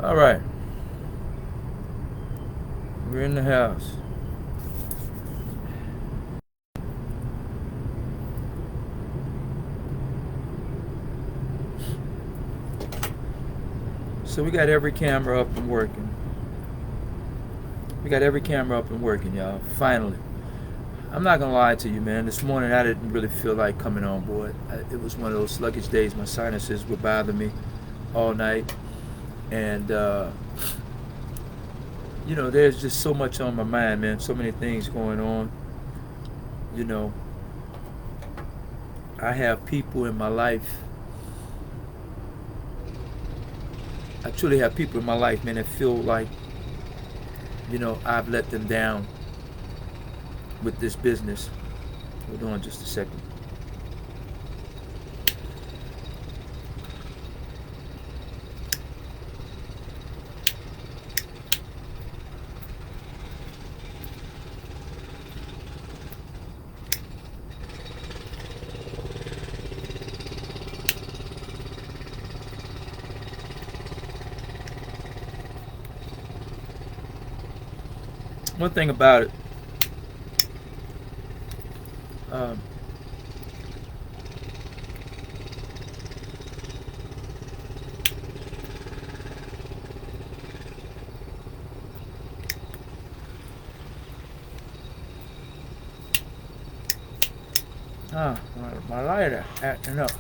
All right, we're in the house. So we got every camera up and working. We got every camera up and working, y'all. Finally. I'm not gonna lie to you, man. This morning I didn't really feel like coming on board. It was one of those sluggish days. My sinuses were bothering me all night, and there's just so much on my mind, man. So many things going on. You know, I have people in my life. I truly have people in my life, man, that feel like, I've let them down with this business. Hold on just a second. One thing about it, um, my lighter acting up.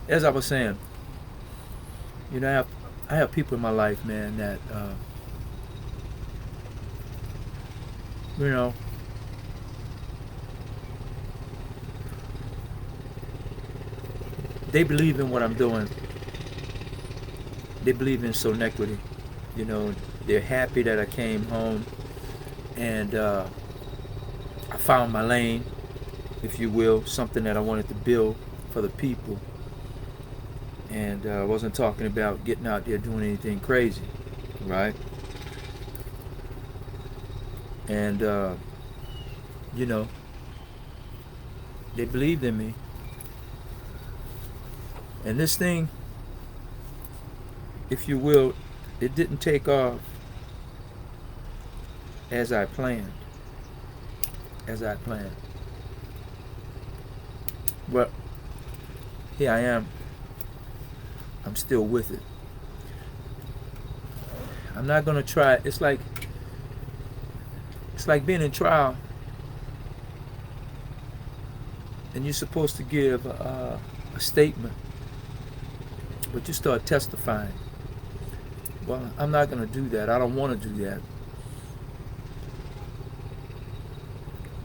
As I was saying, I have people in my life, man, that you know they believe in what I'm doing. They believe in Sonetquity. You know, they're happy that I came home and I found my lane, if you will, something that I wanted to build for the people. And I wasn't talking about getting out there doing anything crazy, right? And you know, they believed in me. And this thing, if you will, it didn't take off as I planned. As I planned. But here I am. I'm still with it. I'm not gonna try. It's like being in trial, and you're supposed to give a statement, but you start testifying. Well, I'm not gonna do that. I don't want to do that.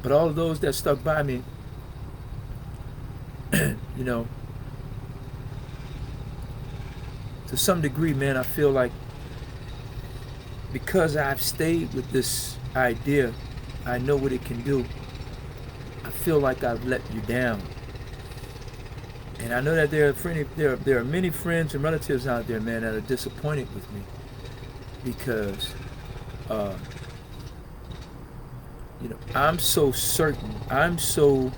But all of those that stuck by me, you know, to some degree, man, I feel like because I've stayed with this idea, I know what it can do. I feel like I've let you down. And I know that there are many friends and relatives out there, man, that are disappointed with me because, uh, I'm so certain, I'm so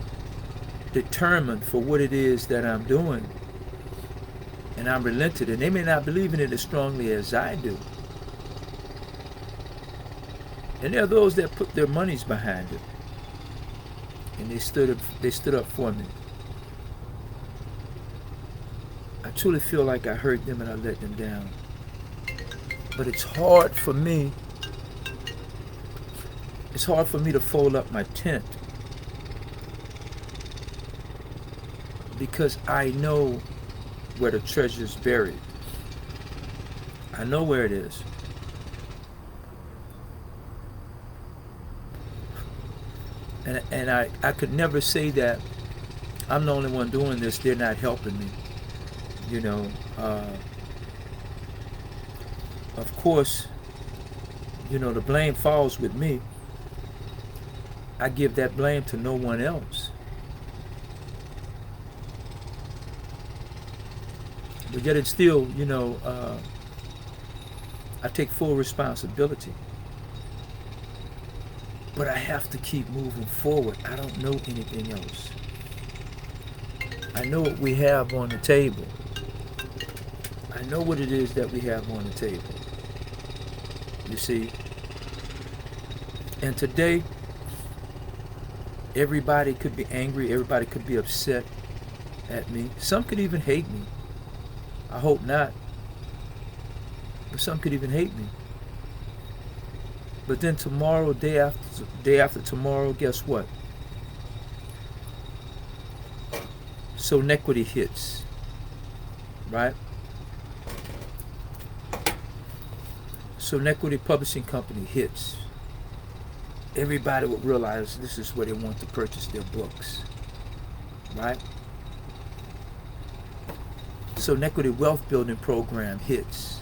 determined for what it is that I'm doing, and I'm relented, and they may not believe in it as strongly as I do. And there are those that put their monies behind it, and they stood up for me. I truly feel like I hurt them and I let them down. But it's hard for me. It's hard for me to fold up my tent because I know where the treasure's buried. I know where it is. And I could never say that I'm the only one doing this, they're not helping me. You know, of course, the blame falls with me. I give that blame to no one else. But yet it's still, I take full responsibility. But I have to keep moving forward. I don't know anything else. I know what we have on the table. I know what it is that we have on the table. You see? And today, everybody could be angry. Everybody could be upset at me. Some could even hate me. I hope not. But some could even hate me. But then tomorrow, day after tomorrow, guess what? Sonetquity hits, right? Sonetquity Publishing Company hits. Everybody would realize this is where they want to purchase their books, right? Sonetquity Wealth Building Program hits.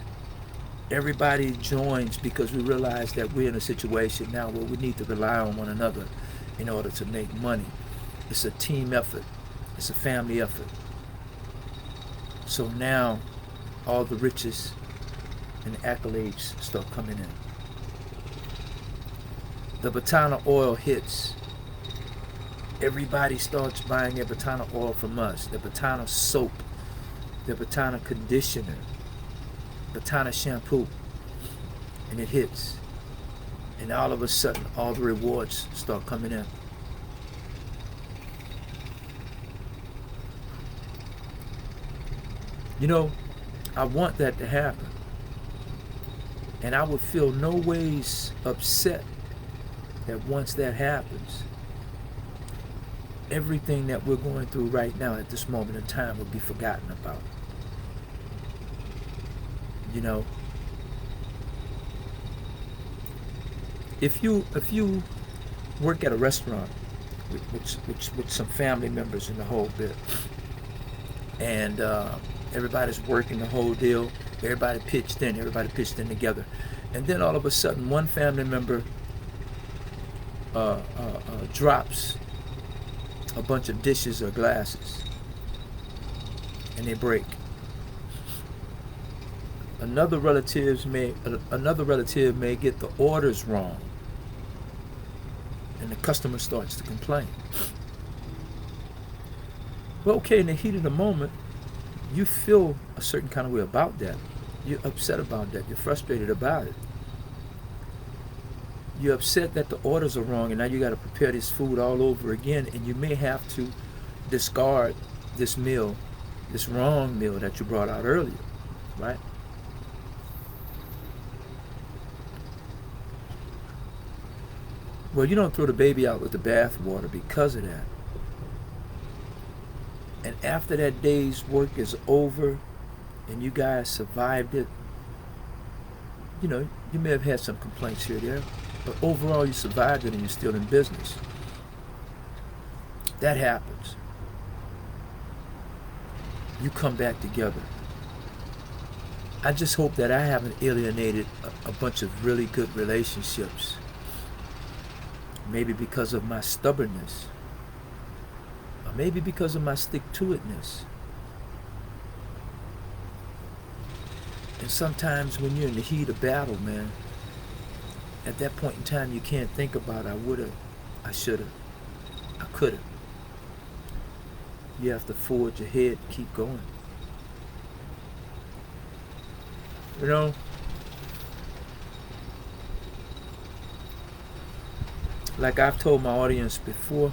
Everybody joins because we realize that we're in a situation now where we need to rely on one another in order to make money. It's a team effort. It's a family effort. So now all the riches and the accolades start coming in. The Batana oil hits. Everybody starts buying their Batana oil from us. The Batana soap, the Batana conditioner, Batana shampoo, and it hits. And all of a sudden, all the rewards start coming in. You know, I want that to happen. And I would feel no ways upset that once that happens, everything that we're going through right now at this moment in time will be forgotten about. You know, if you work at a restaurant with some family members in the whole bit, and everybody's working the whole deal, everybody pitched in together, and then all of a sudden one family member drops a bunch of dishes or glasses and they break. Another relative may get the orders wrong, and the customer starts to complain. Well, okay, in the heat of the moment, you feel a certain kind of way about that. You're upset about that. You're frustrated about it. You're upset that the orders are wrong, and now you got to prepare this food all over again, and you may have to discard this meal, this wrong meal that you brought out earlier, right? Well, you don't throw the baby out with the bathwater because of that. And after that day's work is over and you guys survived it, you know, you may have had some complaints here or there, but overall you survived it and you're still in business. That happens. You come back together. I just hope that I haven't alienated a bunch of really good relationships. Maybe because of my stubbornness. Or maybe because of my stick-to-itness. And sometimes when you're in the heat of battle, man, at that point in time you can't think about I would've, I should've, I could've. You have to forge ahead, keep going. You know, like I've told my audience before,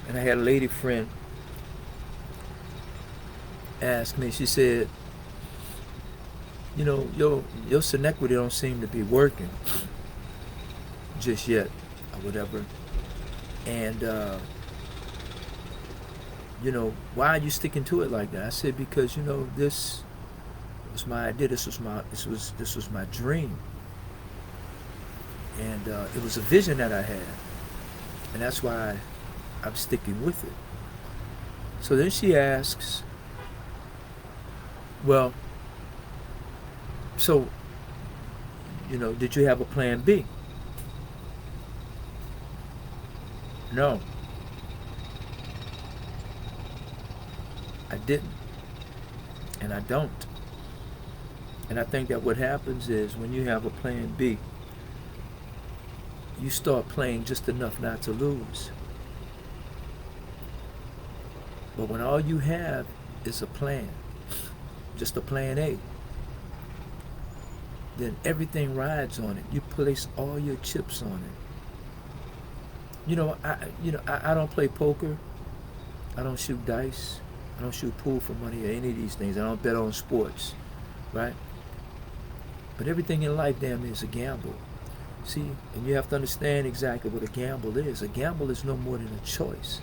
and I had a lady friend ask me, she said, you know, your Sonetquity don't seem to be working just yet, or whatever. And, you know, why are you sticking to it like that? I said, because, you know, this was my idea, this was my dream. And it was a vision that I had. And that's why I'm sticking with it. So then she asks, well, so, you know, did you have a plan B? No. I didn't. And I don't. And I think that what happens is when you have a plan B, you start playing just enough not to lose. But when all you have is a plan, just a plan A, then everything rides on it. You place all your chips on it. I don't play poker. I don't shoot dice. I don't shoot pool for money or any of these things. I don't bet on sports, right? But everything in life, damn, is a gamble. See, and you have to understand exactly what a gamble is. A gamble is no more than a choice.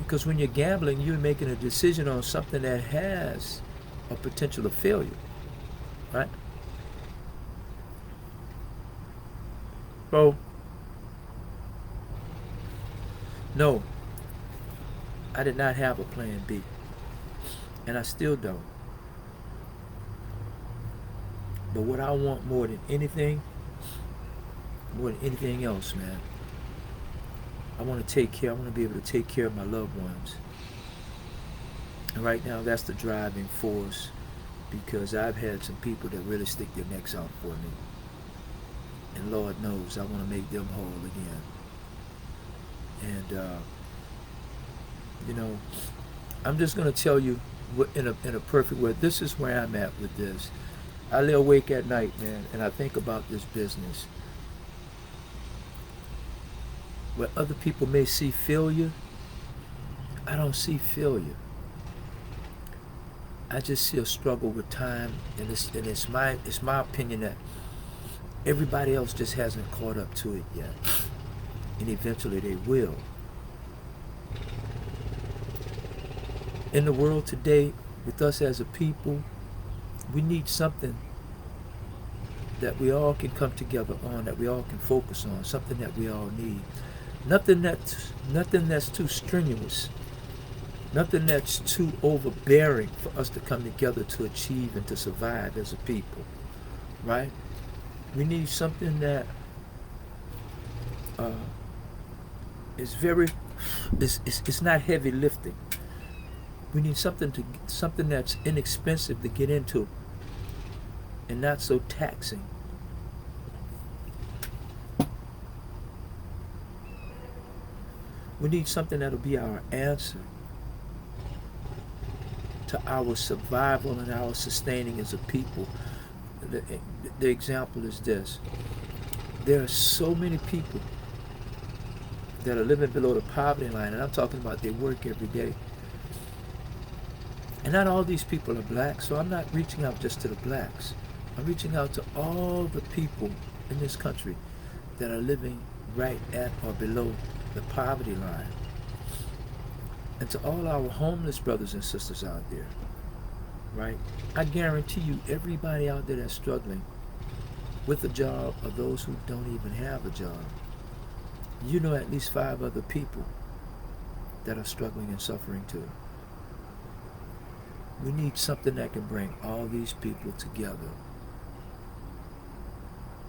Because when you're gambling, you're making a decision on something that has a potential of failure, right? So, no, I did not have a plan B. And I still don't. But what I want more than anything else, man, I want to be able to take care of my loved ones. And right now, that's the driving force, because I've had some people that really stick their necks out for me. And Lord knows, I want to make them whole again. And, I'm just going to tell you in a perfect way, this is where I'm at with this. I lay awake at night, man, and I think about this business. Where other people may see failure, I don't see failure. I just see a struggle with time, and it's my opinion that everybody else just hasn't caught up to it yet, and eventually they will. In the world today, with us as a people, we need something that we all can come together on, that we all can focus on, something that we all need. Nothing that's too strenuous, nothing that's too overbearing for us to come together to achieve and to survive as a people, right? We need something that is it's not heavy lifting. We need something that's inexpensive to get into and not so taxing. We need something that'll be our answer to our survival and our sustaining as a people. The example is this. There are so many people that are living below the poverty line, and I'm talking about they work every day. And not all these people are black, so I'm not reaching out just to the blacks. I'm reaching out to all the people in this country that are living right at or below the poverty line. And to all our homeless brothers and sisters out there, right? I guarantee you, everybody out there that's struggling with a job, or those who don't even have a job, you know at least 5 other people that are struggling and suffering too. We need something that can bring all these people together.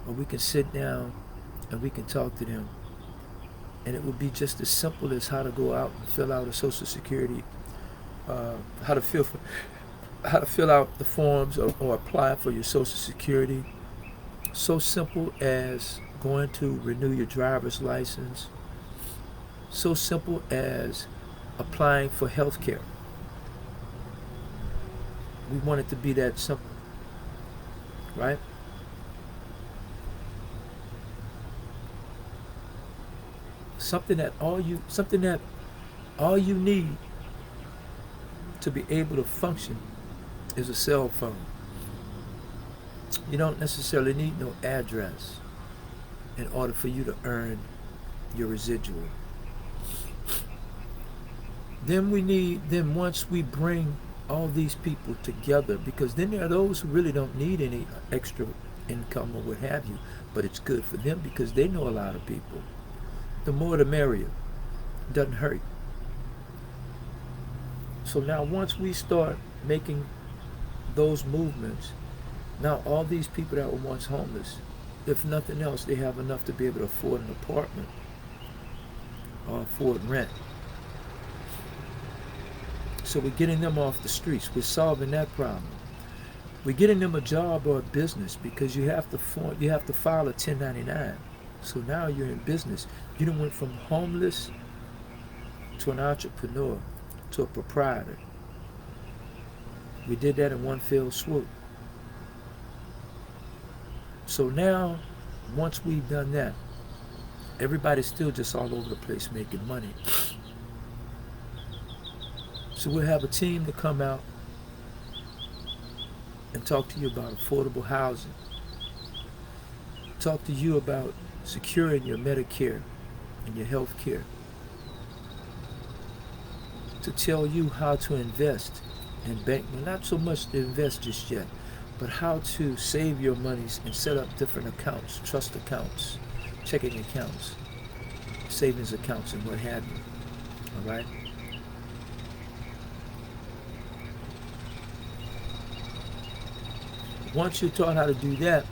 Or we can sit down and we can talk to them, and it would be just as simple as how to go out and fill out a Social Security, how to fill out the forms or apply for your Social Security. So simple as going to renew your driver's license. So simple as applying for health care. We want it to be that simple, right? Something that all you need to be able to function is a cell phone. You don't necessarily need no address in order for you to earn your residual. Then once we bring all these people together, because then there are those who really don't need any extra income or what have you, but it's good for them because they know a lot of people. The more the merrier. It doesn't hurt. So now once we start making those movements, now all these people that were once homeless, if nothing else, they have enough to be able to afford an apartment or afford rent. So we're getting them off the streets. We're solving that problem. We're getting them a job or a business because you have to file a 1099. So now you're in business. You done went from homeless to an entrepreneur to a proprietor. We did that in one fell swoop. So now, once we've done that, everybody's still just all over the place making money. So we'll have a team to come out and talk to you about affordable housing. Talk to you about securing your Medicare and your health care. To tell you how to invest and bank, well, not so much to invest just yet, but how to save your monies and set up different accounts, trust accounts, checking accounts, savings accounts, and what have you. All right? Once you're taught how to do that,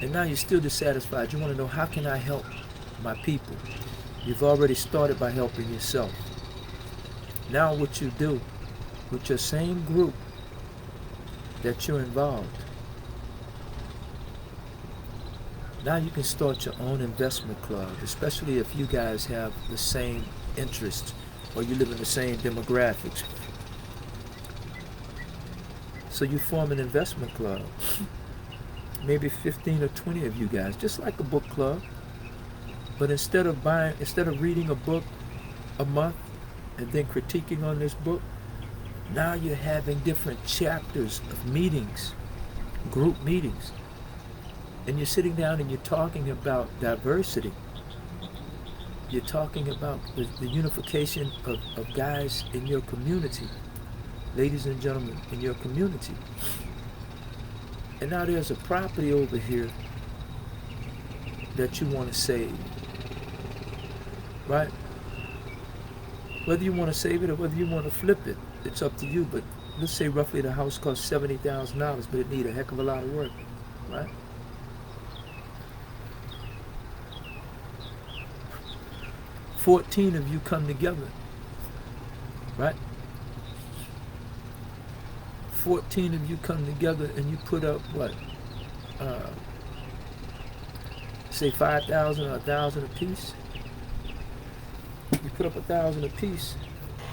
and now you're still dissatisfied, you want to know, how can I help my people? You've already started by helping yourself. Now what you do with your same group that you're involved, now you can start your own investment club, especially if you guys have the same interests or you live in the same demographics. So you form an investment club, maybe 15 or 20 of you guys, just like a book club. But instead of reading a book a month and then critiquing on this book, now you're having different chapters of meetings, group meetings. And you're sitting down and you're talking about diversity. You're talking about the unification of guys in your community, ladies and gentlemen in your community. And now there's a property over here that you want to save, right? Whether you want to save it or whether you want to flip it, it's up to you. But let's say roughly the house costs $70,000, but it needs a heck of a lot of work, right? $14 of you come together, right? 14 of you come together and you put up what? Say 5,000 or 1,000 a piece. You put up 1,000 a piece.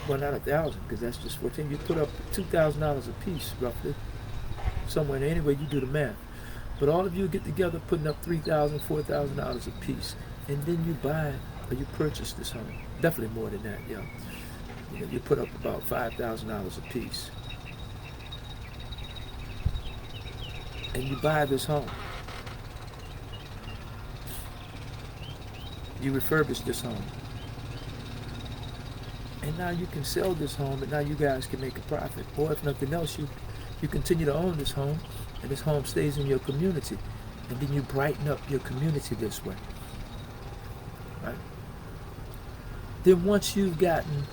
Well, not 1,000 because that's just 14. You put up $2,000 a piece, roughly. Somewhere. Anyway, you do the math. But all of you get together putting up $3,000, $4,000 a piece, and then you buy or you purchase this home. Definitely more than that, yeah. You put up about $5,000 a piece. And you buy this home. You refurbish this home. And now you can sell this home, and now you guys can make a profit. Or if nothing else, you continue to own this home, and this home stays in your community. And then you brighten up your community this way. Right? Then once you've gotten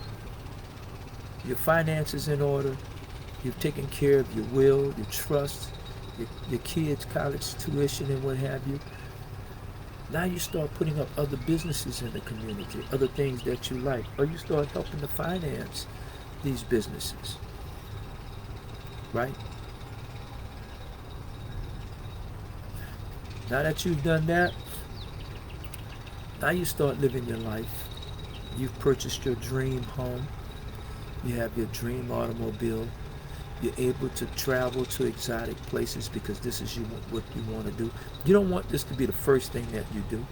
your finances in order, you've taken care of your will, your trust, your kids' college tuition and what have you, now you start putting up other businesses in the community, other things that you like, or you start helping to finance these businesses, right? Now that you've done that, now you start living your life. You've purchased your dream home. You have your dream automobile. You're able to travel to exotic places because this is what you want to do. You don't want this to be the first thing that you do.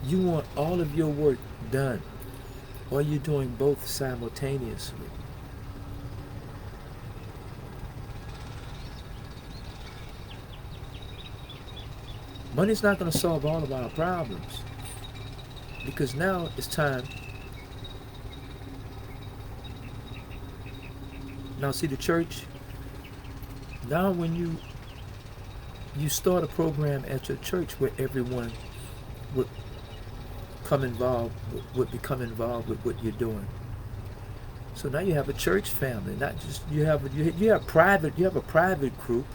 You want all of your work done, or you're doing both simultaneously. Money's not going to solve all of our problems, because now it's time. Now see, the church, now when you start a program at your church where everyone would become involved with what you're doing. So now you have a church family, not just you have a private group,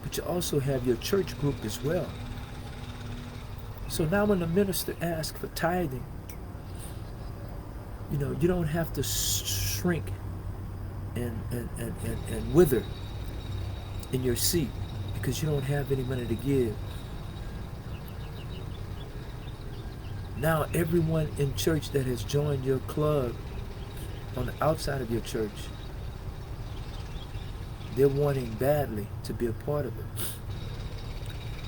but you also have your church group as well. So now when the minister asks for tithing, you don't have to shrink and wither in your seat because you don't have any money to give. Now everyone in church that has joined your club on the outside of your church, they're wanting badly to be a part of it.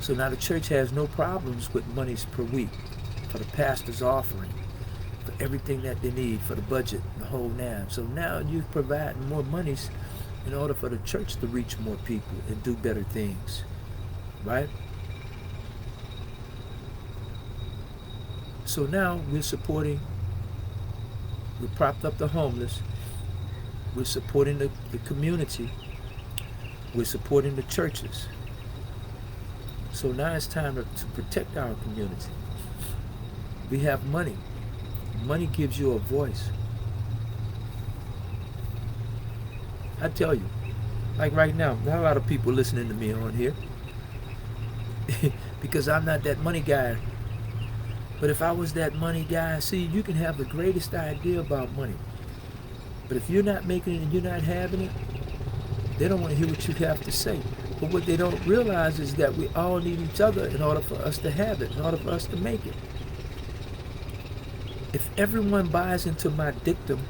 So now the church has no problems with monies per week for the pastor's offering, for everything that they need, for the budget, the whole nine. So now you're providing more monies in order for the church to reach more people and do better things, right? So now we're propped up the homeless, we're supporting the community, we're supporting the churches. So now it's time to protect our community. We have money. Money gives you a voice. I tell you, like right now, there are a lot of people listening to me on here because I'm not that money guy. But if I was that money guy, see, you can have the greatest idea about money. But if you're not making it and you're not having it, they don't want to hear what you have to say. But what they don't realize is that we all need each other in order for us to have it, in order for us to make it. If everyone buys into my dictum,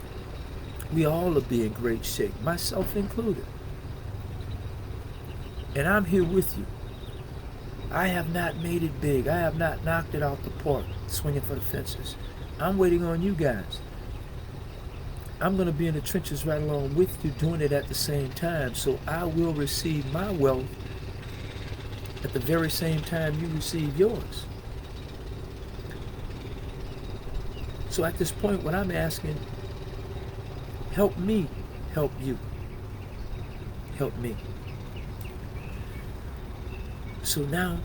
we all will be in great shape, myself included. And I'm here with you. I have not made it big. I have not knocked it out the park, swinging for the fences. I'm waiting on you guys. I'm going to be in the trenches right along with you, doing it at the same time. So I will receive my wealth at the very same time you receive yours. So at this point, what I'm asking, help me help you. Help me. So now,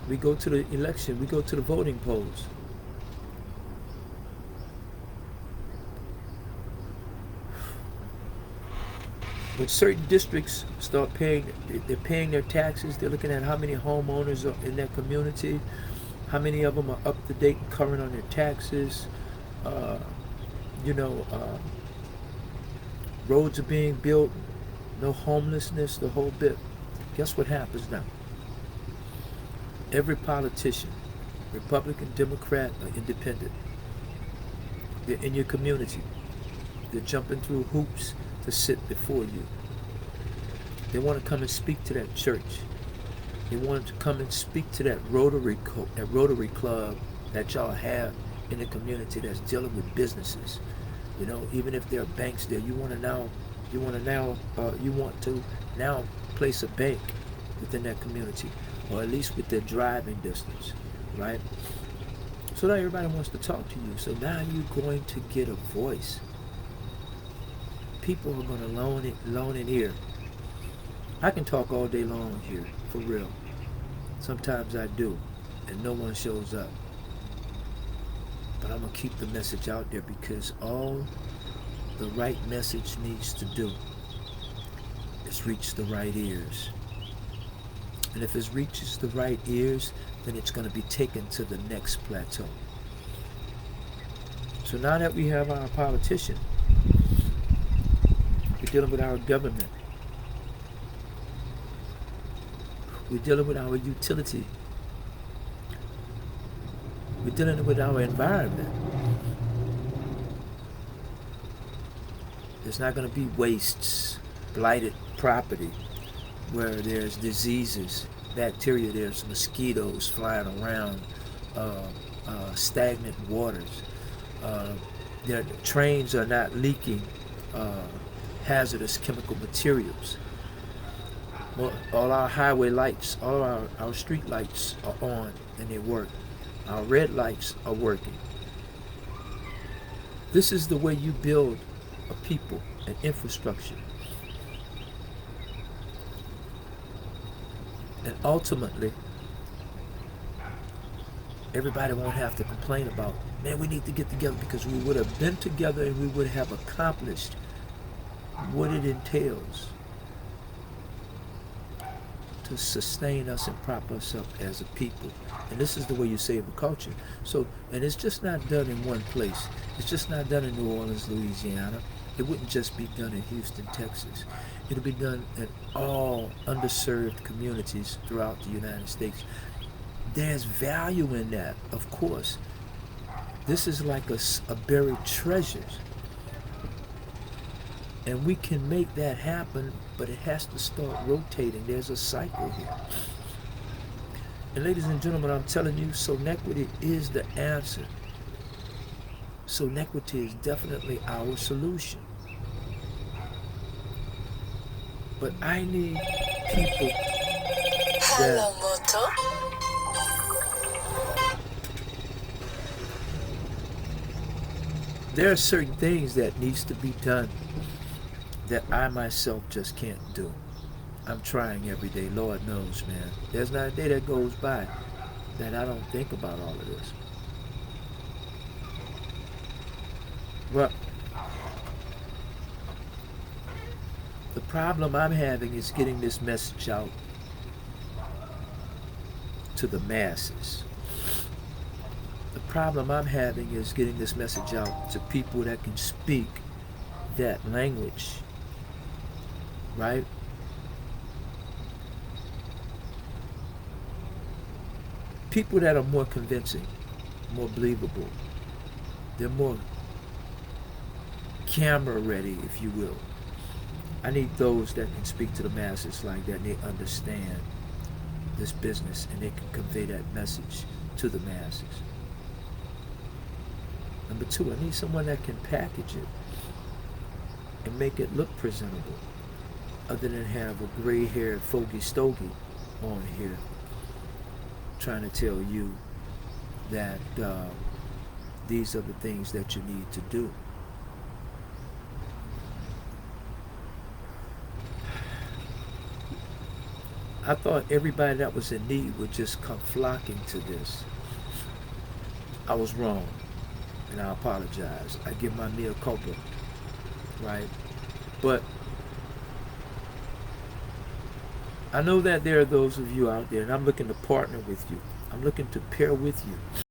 we go to the election, we go to the voting polls. When certain districts start paying, they're paying their taxes, they're looking at how many homeowners are in their community, how many of them are up to date and current on their taxes, roads are being built, no homelessness, the whole bit. Guess what happens now? Every politician, Republican, Democrat, or Independent, they're in your community. They're jumping through hoops to sit before you. They want to come and speak to that church. They want to come and speak to that Rotary Club that y'all have in the community that's dealing with businesses. Even if there are banks there, you want to now place a bank within that community, or at least within driving distance, right? So now everybody wants to talk to you. So now you're going to get a voice. People are going to loan an ear. I can talk all day long here, for real. Sometimes I do, and no one shows up. But I'm going to keep the message out there because all the right message needs to do is reach the right ears. And if it reaches the right ears, then it's going to be taken to the next plateau. So now that we have our politician, we're dealing with our government, we're dealing with our utility, we're dealing with our environment. There's not going to be wastes, blighted property, where there's diseases, bacteria, there's mosquitoes flying around, stagnant waters. Their trains are not leaking hazardous chemical materials. All our highway lights, all our street lights are on and they work. Our red lights are working. This is the way you build a people, an infrastructure. And ultimately, everybody won't have to complain about, man, we need to get together, because we would have been together and we would have accomplished what it entails to sustain us and prop us up as a people. And this is the way you save a culture. So, and it's just not done in one place. It's just not done in New Orleans, Louisiana. It wouldn't just be done in Houston, Texas. It'll be done in all underserved communities throughout the United States. There's value in that, of course. This is like a buried treasure. And we can make that happen, but it has to start rotating. There's a cycle here. And ladies and gentlemen, I'm telling you, Sonetquity is the answer. Sonetquity is definitely our solution. But I need people Hello, that Moto. there are certain things that needs to be done that I myself just can't do. I'm trying every day. Lord knows, man. There's not a day that goes by that I don't think about all of this. Well, the problem I'm having is getting this message out to the masses. The problem I'm having is getting this message out to people that can speak that language, right? People that are more convincing, more believable. They're more camera ready, if you will. I need those that can speak to the masses like that and they understand this business and they can convey that message to the masses. Number two, I need someone that can package it and make it look presentable, other than have a gray-haired fogey stogie on here trying to tell you that these are the things that you need to do. I thought everybody that was in need would just come flocking to this. I was wrong, and I apologize. I give my mea culpa, right? But I know that there are those of you out there, and I'm looking to partner with you. I'm looking to pair with you.